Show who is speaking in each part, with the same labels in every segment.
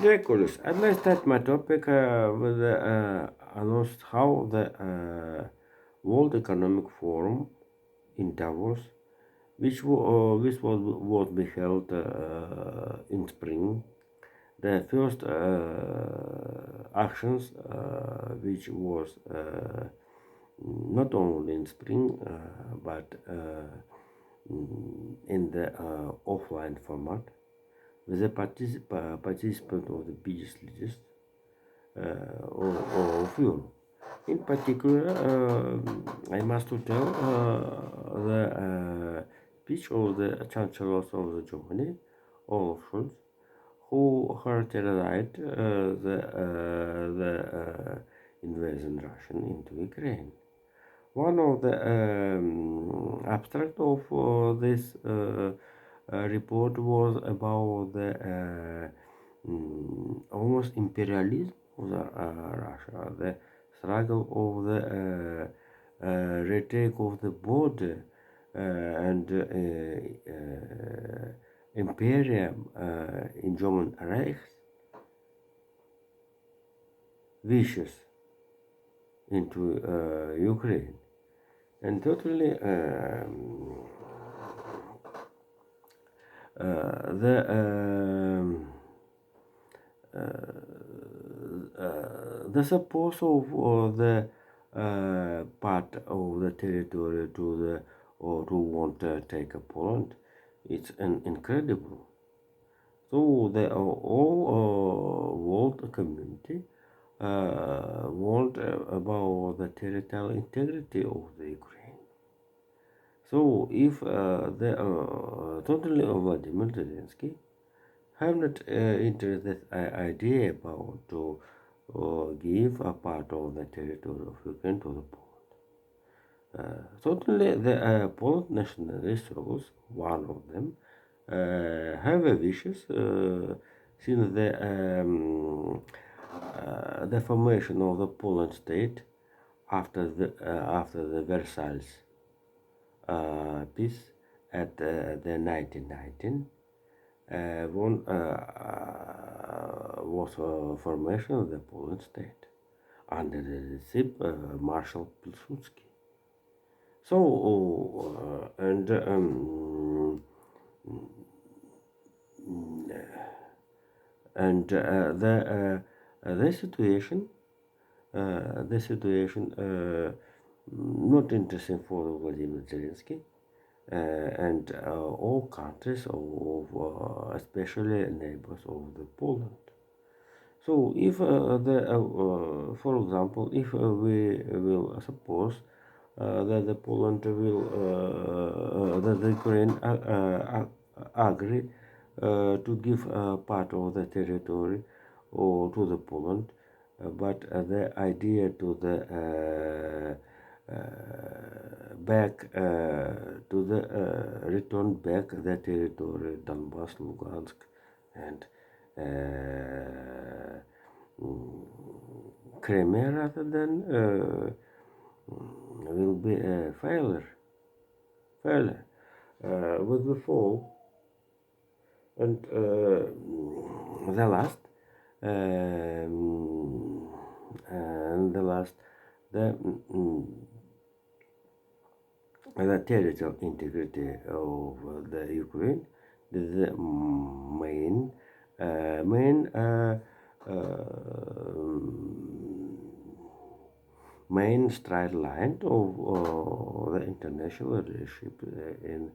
Speaker 1: Dear colleagues, I'd like to start my topic with announced how the World Economic Forum in Davos, which was be held in spring, the first actions which was not only in spring but in the offline format with the participant of the biggest leaders of Europe. In particular, I must to tell the speech of the Chancellor of the Germany, Olaf Scholz, who characterized the invasion Russian into Ukraine. One of the abstract of this report was about the almost imperialism of Russia, the struggle of the retake of the border and imperium in German Reich wishes into Ukraine. And totally the support of the part of the territory to the or to want to take a Poland, it's an incredible. So the all world community want about the territorial integrity of the Ukraine. So if the totally Vladimir Zelensky have not interested idea about to give a part of the territory of Ukraine to the Poland. Certainly the Poland nationalist rules, one of them, have a wishes since the formation of the Poland state after the Versailles peace at the 1919 one was formation of the Poland state under the leadership Marshal Pilsudski. So and the situation not interesting for Vladimir Zelensky and all countries of especially neighbors of the Poland. So if for example, if we will suppose that the Poland will that the Ukraine agree to give part of the territory or to the Poland, but the idea to the back to the return back the territory Donbass, Lugansk, and Crimea rather than will be a failure. With the fall and the last and the last the the territorial integrity of the Ukraine is the main straight line of the international relationship in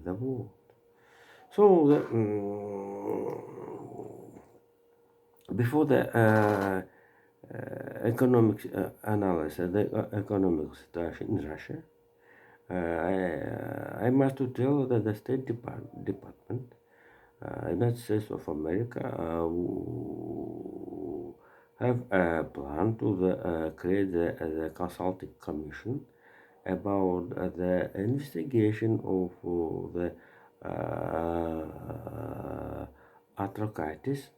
Speaker 1: the world. So before the economic analysis, the economic situation in Russia, I must to tell that the Department, United States of America, have a plan to create the consulting commission about the investigation of the atrocities,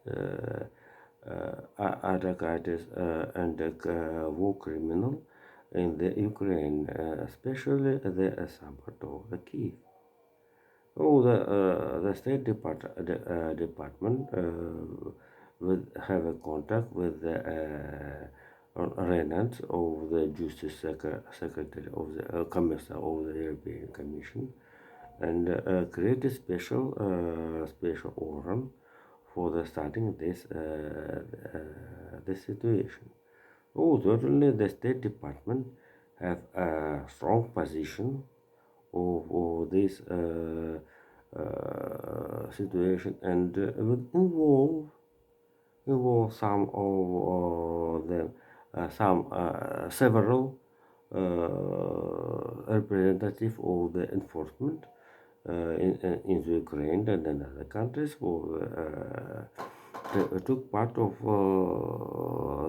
Speaker 1: and war criminal in the Ukraine, especially the suburb of the Kiev. Oh, the State Department will have a contact with the Renat of the Justice Secretary of the Commissioner of the European Commission, and create a special organ for the starting this situation. Oh, certainly the State Department have a strong position of this situation, and would involve some of them, some several representative of the enforcement in the Ukraine and in other countries who took part of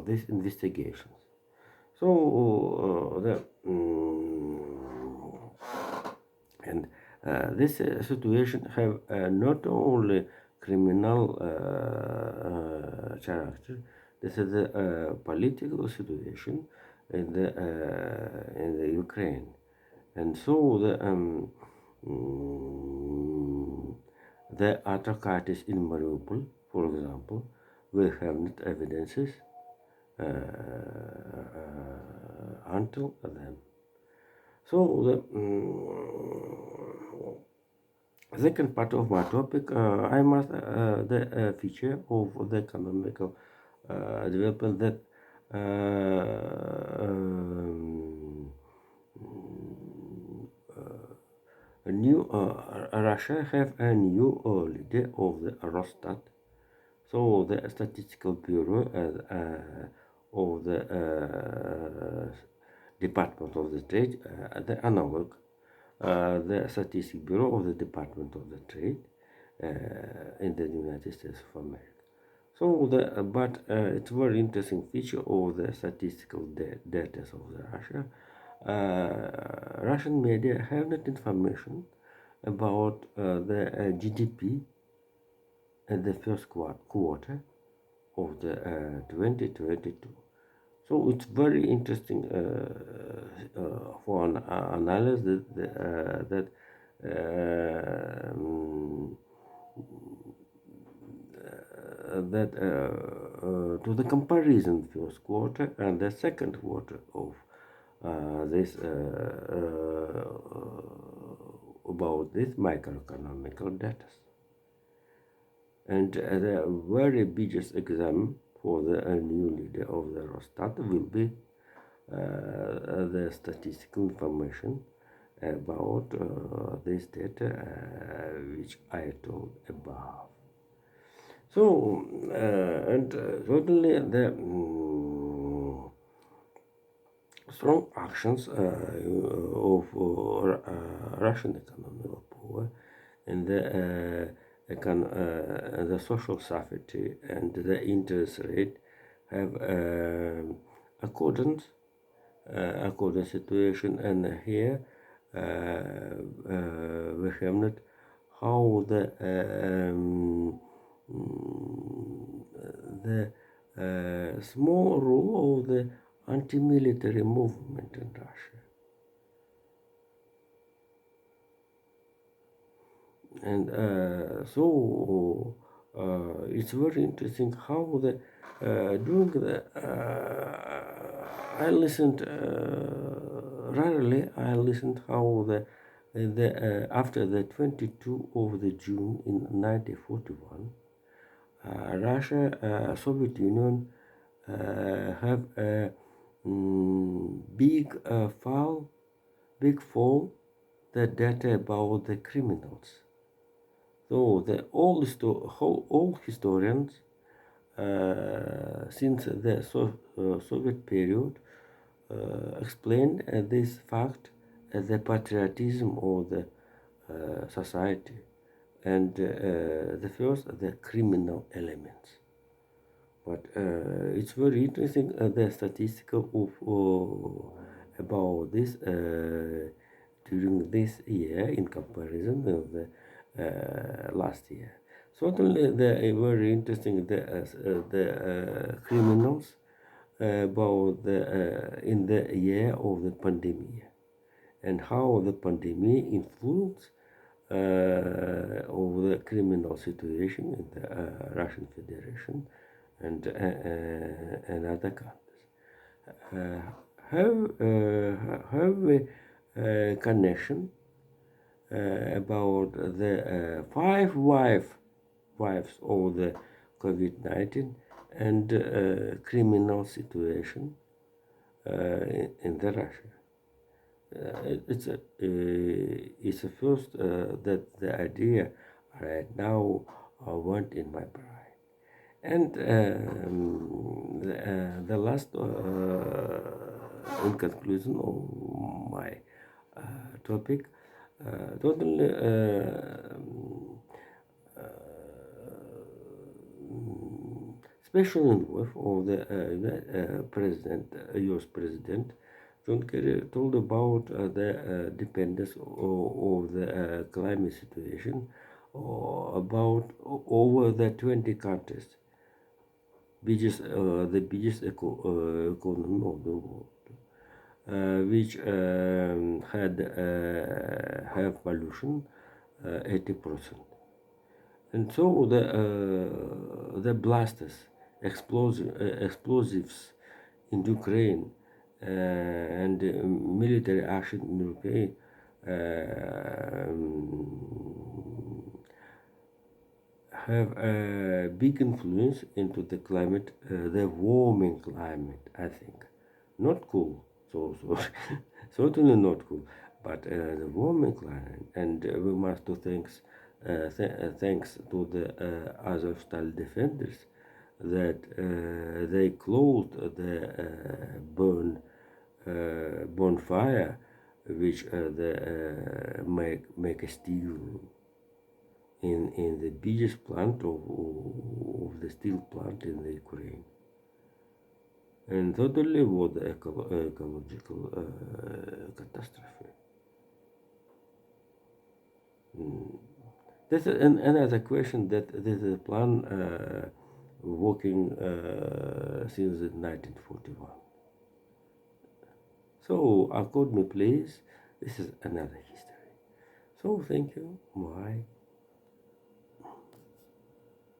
Speaker 1: these investigations. So and this situation have not only criminal character. This is a political situation in the Ukraine, and so the atrocities in Mariupol, for example, we have not evidences until then. So the second part of my topic, I must the feature of the economical development that a new Russia have a new leader of the Rostat. So the statistical bureau of the Department of the Trade, the analog, the Statistical Bureau of the Department of the Trade in the United States of America. So but it's very interesting feature of the statistical data of the Russia. Russian media have that information about the GDP in the first quarter of the 2022. So it's very interesting for an analysis that to the comparison first quarter and the second quarter of this about this microeconomical data. And the very biggest exam for the new leader of the Rostat will be the statistical information about this data which I told above. So, and certainly the strong actions of Russian economic power and the social safety and the interest rate have accordance situation, and here we have not how the small role of the anti-military movement in Russia. And so it's very interesting how the during the I listened rarely. I listened how the after the 22 of the June in 1941, Russia, Soviet Union have a big fall the data about the criminals. So all historians since the Soviet period explained this fact as the patriotism of the society, and the first the criminal elements. But it's very interesting the statistical of about this during this year in comparison with the last year. Certainly, they very interesting the criminals about the in the year of the pandemic, and how the pandemic influenced of the criminal situation in the Russian Federation and other countries. Uh, have a connection about the wives of the COVID-19 and criminal situation in the Russia. It's a first that the idea right now went in my brain, and the last in conclusion of my topic, totally special envoy of the president, U.S. President John Kerry told about the dependence of the climate situation about over the 20 countries, the biggest economy of the world, which had have pollution 80%. And so the blasters, explosives in Ukraine and military action in Ukraine have a big influence into the climate, the warming climate, I think. Not cool, so certainly not cool, but the warming climate, and we must do thanks to the Azovstal defenders that they closed the bonfire, which make a steel in the biggest plant of the steel plant in the Ukraine, and totally was the ecological catastrophe. This is another question that this is a plan working since 1941. So, accord me please, this is another history. So, thank you. Bye.